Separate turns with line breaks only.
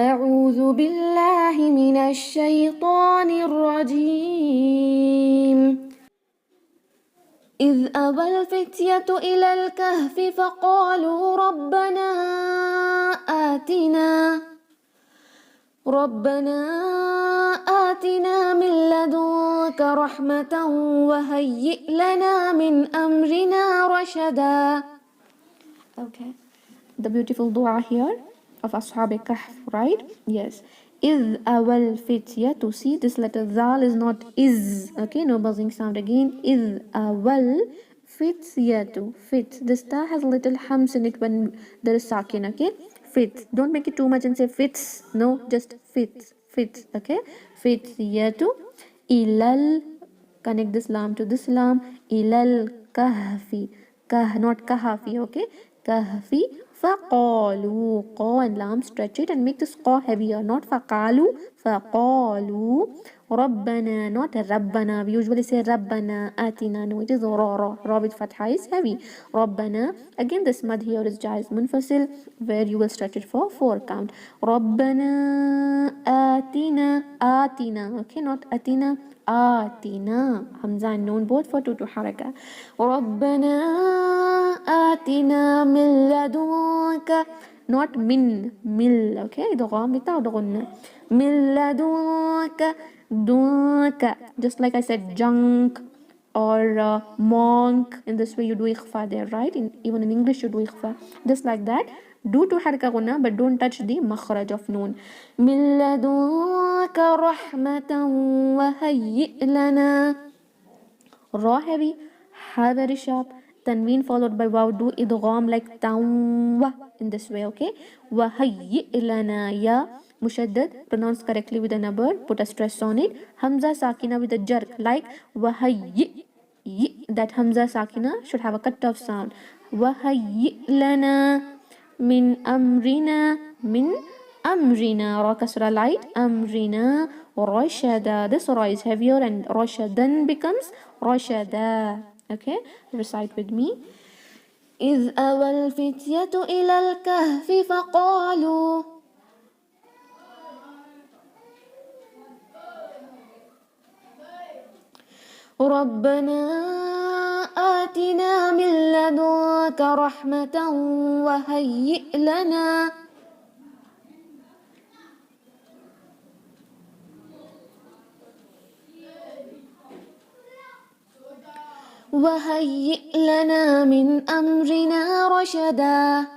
أعوذ بالله من الشيطان الرجيم. إذ أوى الفتية إلى الكهف فقالوا ربنا آتنا من لدنك رحمة وهيئ لنا من أمرنا رشدا. Okay, the beautiful dua here of Ashab Kahf, right? Yes. Is awal fitya. To see this letter zal is not is. Okay, no buzzing sound again. Is awal fitya to fit. This ta has a little hums in it when there is sakin. Okay, fits. Don't make it too much and say fits. No, just fits. Fits. Okay, fitya to ilal. Connect this lam to this lam. Ilal kahfi. Kah, not kahafi. Okay, kahfi. فقالوا قا and lam, stretch it and make this qa heavier, not فقالوا, فقالوا ربنا, not ربنا. We usually say ربنا آتنا. No, it is ra with fatha is heavy. ربنا. Again this mad here is jaiz munfasil, where you will stretch it for 4 count. ربنا آتنا. Okay, not آتنا. آتنا. Hamza and noon both for 2 to haraka. ربنا آتنا من لدنك, not min, mil. Okay, idgham without gunna. من لدنك, dunka. Just like I said, junk or monk. In this way you do ikhfa there, right? Even in English you do ikhfa. Just like that. Do to haraka gunna, but don't touch the makhraj of noon. من لدنك رحمة وهيئ لنا. Ra heavy, ha very sharp, tanween followed by waw, do idgham like tawwa in this way. Okay, wa hayyi lana, ya mushaddad, pronounce correctly with an abad, put a stress on it. Hamza sakina with a jerk like wa hayyi. That hamza sakina should have a cut off sound. Wa hayyi lana min amrina. Min amrina, ra kasra light, amrina rashada. This ra is heavier and rashadan becomes rashada. Okay, recite with me. إذ أوى الفتية إلى الكهف فقالوا ربنا آتنا من لدنك رحمة وهيئ لنا من أمرنا رشدا.